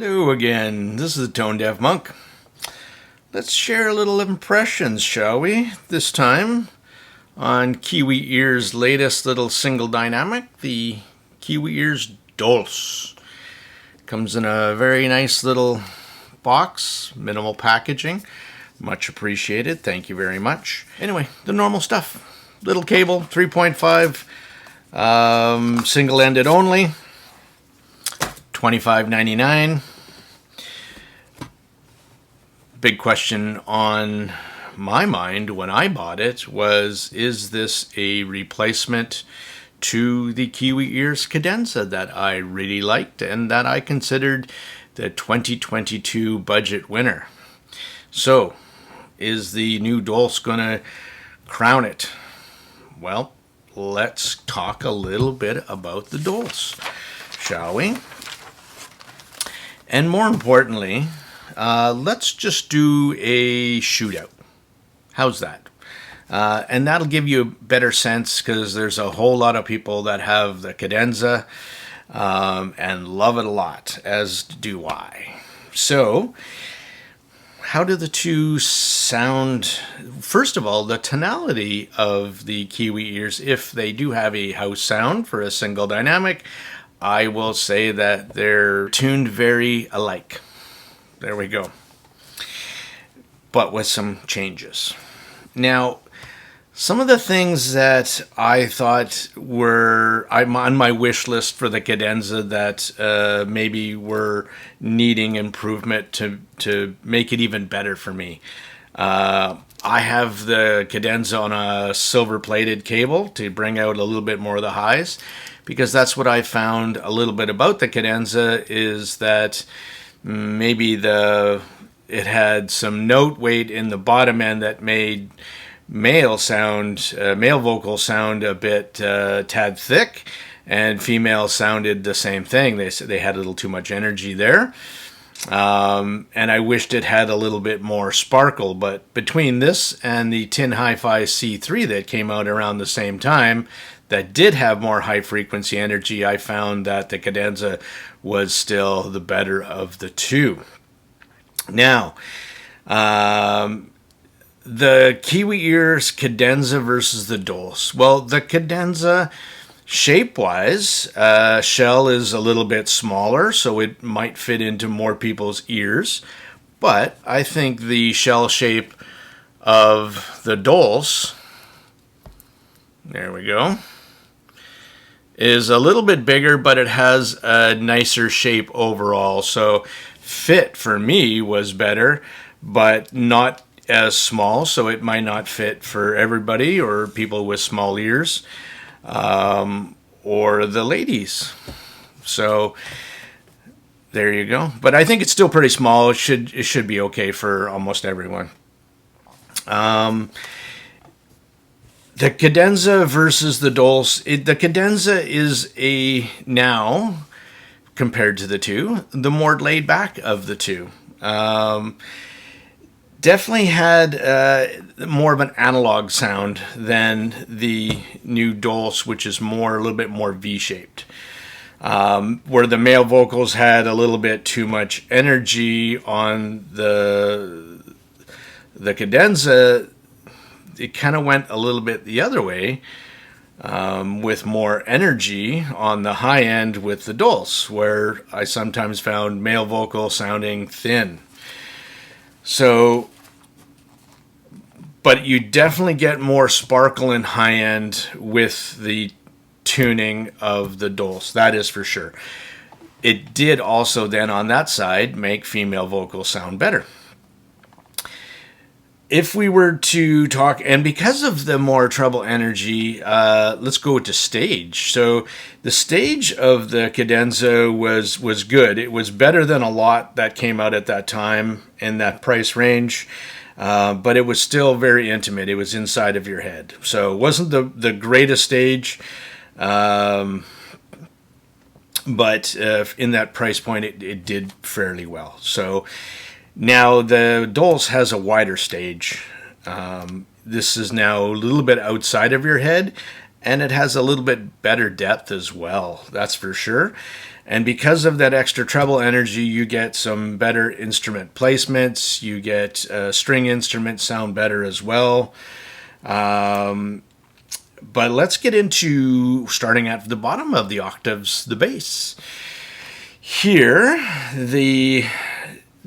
Hello again, this is the Tone Deaf Monk. Let's share a little impressions, shall we? This time on KiwiEars' latest little single dynamic, the KiwiEars Dolce. Comes in a very nice little box, minimal packaging. Much appreciated, thank you very much. Anyway, the normal stuff. Little cable, 3.5, single-ended only. $25.99. Big question on my mind when I bought it was, is this a replacement to the KiwiEars Cadenza that I really liked and that I considered the 2022 budget winner? So, is the new Dolce gonna crown it? Well, let's talk a little bit about the Dolce, shall we? And more importantly, let's just do a shootout. How's that? And that'll give you a better sense because there's a whole lot of people that have the Cadenza and love it a lot, as do I. So, how do the two sound? First of all, the tonality of the KiwiEars, if they do have a house sound for a single dynamic, I will say that they're tuned very alike. There we go. But with some changes. Now, some of the things that I thought I'm on my wish list for the Cadenza that maybe were needing improvement to make it even better for me. I have the Cadenza on a silver-plated cable to bring out a little bit more of the highs, because that's what I found a little bit about the Cadenza, is that maybe it had some note weight in the bottom end that made male vocal sound a bit tad thick, and female sounded the same thing. They said they had a little too much energy there. And I wished it had a little bit more sparkle, but between this and the Tin Hi-Fi C3 that came out around the same time, that did have more high frequency energy, I found that the Cadenza was still the better of the two. Now, the KiwiEars Cadenza versus the Dolce. Well, the Cadenza, shape-wise, shell is a little bit smaller, so it might fit into more people's ears. But I think the shell shape of the Dolce, there we go, is a little bit bigger, but it has a nicer shape overall. So fit for me was better, but not as small, so it might not fit for everybody or people with small ears, or the ladies. So there you go. But I think it's still pretty small. It should be okay for almost everyone. The Cadenza versus the Dolce. The Cadenza is now, compared to the two, the more laid back of the two. Definitely had more of an analog sound than the new Dolce, which is a little bit more V-shaped. Where the male vocals had a little bit too much energy on the Cadenza, it kind of went a little bit the other way, with more energy on the high end with the Dolce, where I sometimes found male vocal sounding thin. So, but you definitely get more sparkle in high end with the tuning of the Dolce, that is for sure. It did also then on that side make female vocals sound better. If we were to talk, and because of the more treble energy, let's go to stage. So the stage of the Cadenza was good. It was better than a lot that came out at that time in that price range, but it was still very intimate. It was inside of your head. So it wasn't the greatest stage, but in that price point, it did fairly well. So now the Dolce has a wider stage. This is now a little bit outside of your head, and it has a little bit better depth as well, that's for sure. And because of that extra treble energy, you get some better instrument placements. You get string instruments sound better as well. But let's get into starting at the bottom of the octaves, the bass. Here, the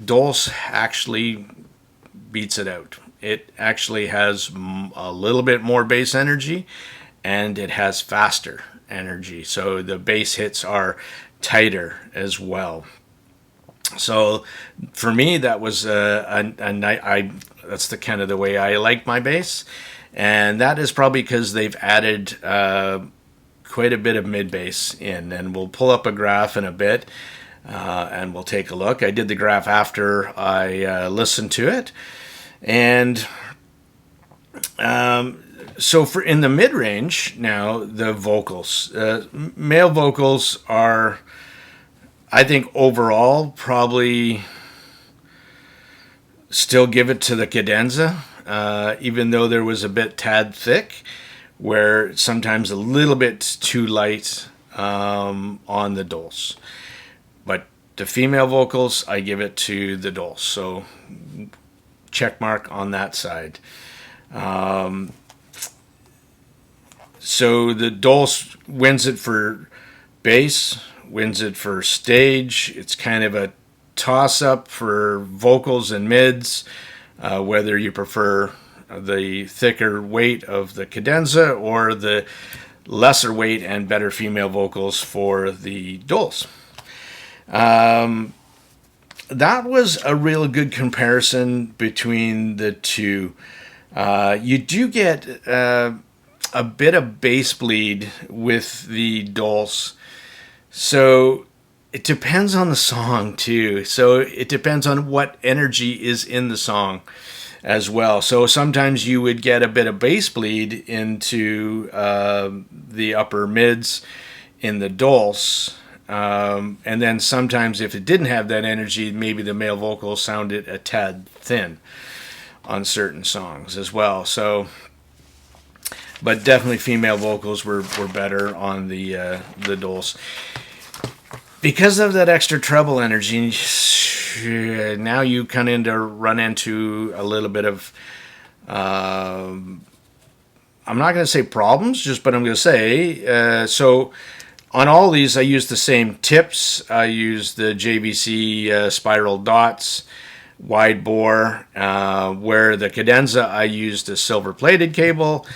Dolce actually beats it out. It actually has a little bit more bass energy, and it has faster energy. So the bass hits are tighter as well. So for me, that was that's the kind of the way I like my bass, and that is probably because they've added quite a bit of mid bass in. And we'll pull up a graph in a bit, and we'll take a look. I did the graph after I listened to it, and so for in the mid range now, the vocals, male vocals are, I think overall, probably still give it to the Cadenza, even though there was a bit tad thick, where sometimes a little bit too light on the Dolce. But the female vocals, I give it to the Dolce. So check mark on that side. So the Dolce wins it for bass, wins it for stage. It's kind of a toss-up for vocals and mids, whether you prefer the thicker weight of the Cadenza or the lesser weight and better female vocals for the Dolce. That was a real good comparison between the two. You do get a bit of bass bleed with the Dolce. So it depends on the song too. So it depends on what energy is in the song as well. So sometimes you would get a bit of bass bleed into the upper mids in the Dolce. And then sometimes if it didn't have that energy, maybe the male vocal sounded a tad thin on certain songs as well. So, but definitely female vocals were better on the Dolce. Because of that extra treble energy, now you kind of run into a little bit of, I'm not going to say problems, but I'm going to say, so on all these, I use the same tips. I use the JVC spiral dots, wide bore, where the Cadenza, I used a silver-plated cable.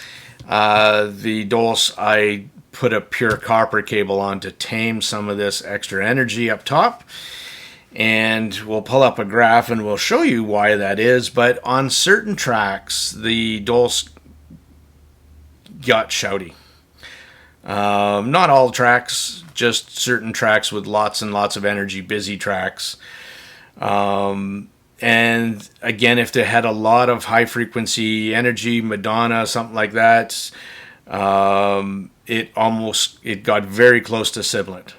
The Dolce, I put a pure copper cable on to tame some of this extra energy up top. And we'll pull up a graph and we'll show you why that is. But on certain tracks, the Dolce got shouty. Not all tracks, just certain tracks with lots and lots of energy, busy tracks. And again, if they had a lot of high frequency energy, Madonna, something like that, it got very close to sibilant,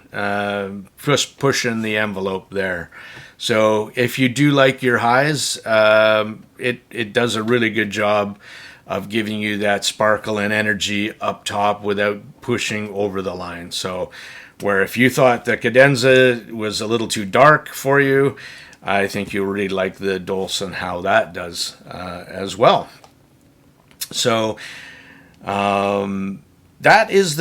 pushing the envelope there. So if you do like your highs, it does a really good job of giving you that sparkle and energy up top without pushing over the line. So where if you thought the Cadenza was a little too dark for you, I think you'll really like the Dolce and how that does as well. So that is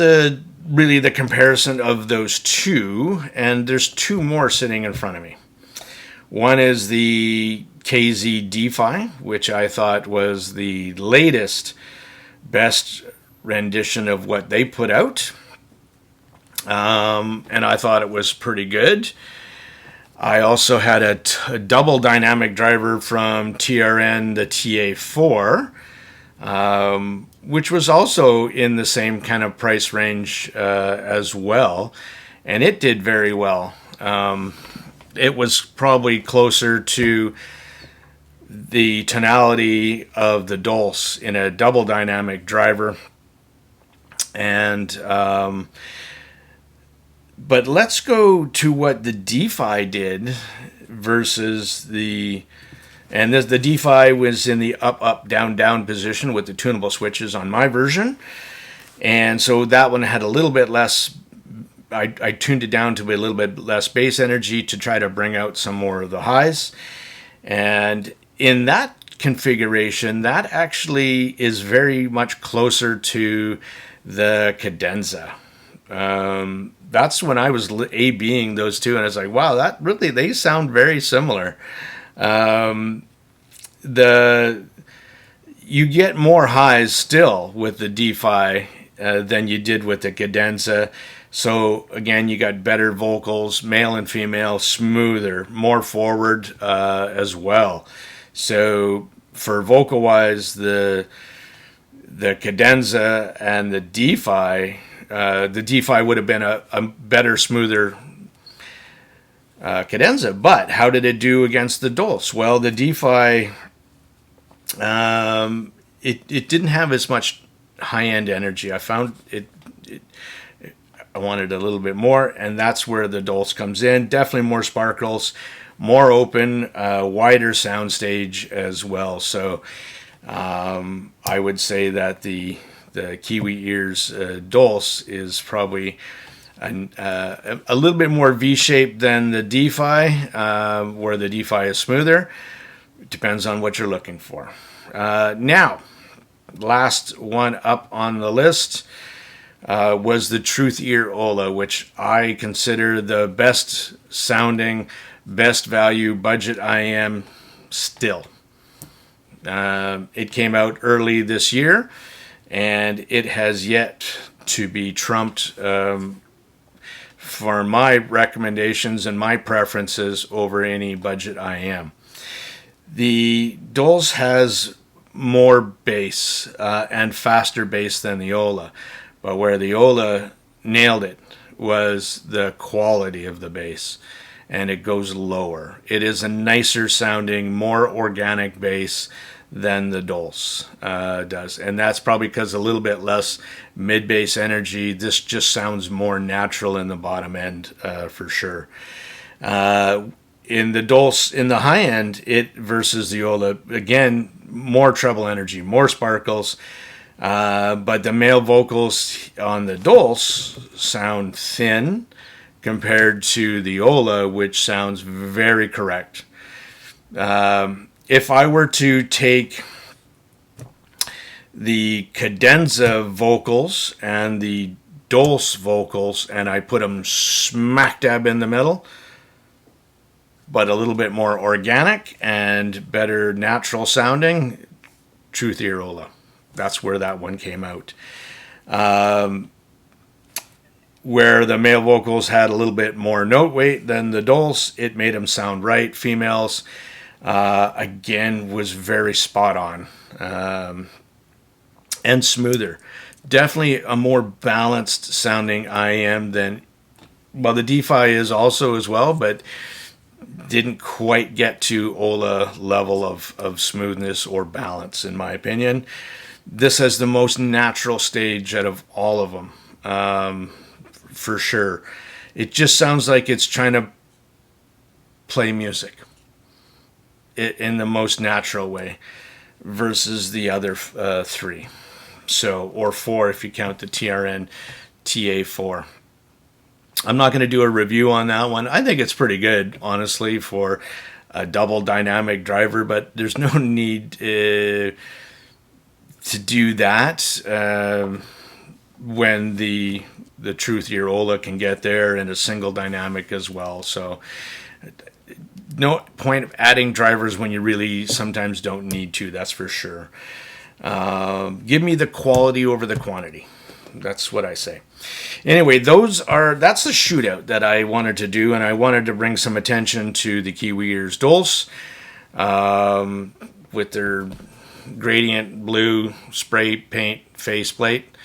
really the comparison of those two, and there's two more sitting in front of me. One is the KZ DeFi, which I thought was the latest, best rendition of what they put out, and I thought it was pretty good. I also had a double dynamic driver from TRN, the TA4, which was also in the same kind of price range as well, and it did very well. It was probably closer to the tonality of the Dolce in a double dynamic driver, and but let's go to what the DeFi did versus the DeFi was in the up, up, down, down position with the tunable switches on my version. And so that one had a little bit less. I tuned it down to a little bit less bass energy to try to bring out some more of the highs. And in that configuration, that actually is very much closer to the Cadenza. That's when I was A-Bing those two, and I was like, wow, that really, they sound very similar. You get more highs still with the D-Fi than you did with the Cadenza. So again, you got better vocals, male and female, smoother, more forward as well. So for vocal wise, the Cadenza and the D-Fi would have been a better, smoother Cadenza. But how did it do against the Dolce? Well, the D-Fi, it didn't have as much high-end energy. I found I wanted a little bit more, and that's where the Dolce comes in. Definitely more sparkles, more open, wider soundstage as well. So I would say that the KiwiEars Dolce is probably a little bit more V-shaped than the D-Fi, where the D-Fi is smoother. It depends on what you're looking for. Now, last one up on the list was the Truth Ear Ola, which I consider the best sounding, best value budget IM still. It came out early this year, and it has yet to be trumped for my recommendations and my preferences over any budget IM. The Dolce has more bass and faster bass than the Ola. But where the Ola nailed it was the quality of the bass, and it goes lower. It is a nicer sounding, more organic bass than the Dolce does. And that's probably because a little bit less mid-bass energy. This just sounds more natural in the bottom end for sure. In the Dolce, in the high end, it versus the Ola, again, more treble energy, more sparkles. But the male vocals on the Dolce sound thin compared to the Ola, which sounds very correct. If I were to take the Cadenza vocals and the Dolce vocals and I put them smack dab in the middle, but a little bit more organic and better natural sounding, Truth Ear Ola. That's where that one came out. Where the male vocals had a little bit more note weight than the Dolce, it made them sound right. Females, again, was very spot on and smoother. Definitely a more balanced sounding IM than, well, the D-Fi is also as well, but didn't quite get to Ola level of smoothness or balance, in my opinion. This has the most natural stage out of all of them, for sure. It just sounds like it's trying to play music in the most natural way versus the other three. So, or four if you count the TRN TA4. I'm not going to do a review on that one. I think it's pretty good, honestly, for a double dynamic driver, but there's no need to do that when the Truth Ear Ola can get there in a single dynamic as well. So no point of adding drivers when you really sometimes don't need to, that's for sure. Give me the quality over the quantity. That's what I say. Anyway, that's the shootout that I wanted to do, and I wanted to bring some attention to the KiwiEars Dolce with their gradient blue spray paint faceplate.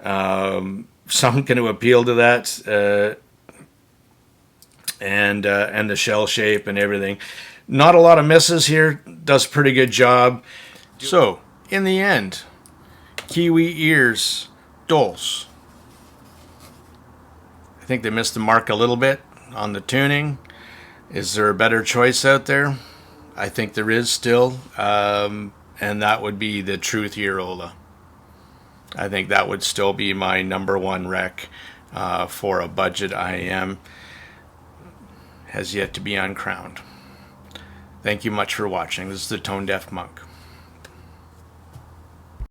Some going to appeal to that, and the shell shape and everything. Not a lot of misses here. Does a pretty good job. So, in the end, KiwiEars Dolce. I think they missed the mark a little bit on the tuning. Is there a better choice out there? I think there is still, and that would be the Truth Ear Ola. I think that would still be my number one rec for a budget IAM. Has yet to be uncrowned. Thank you much for watching. This is the Tone Deaf Monk.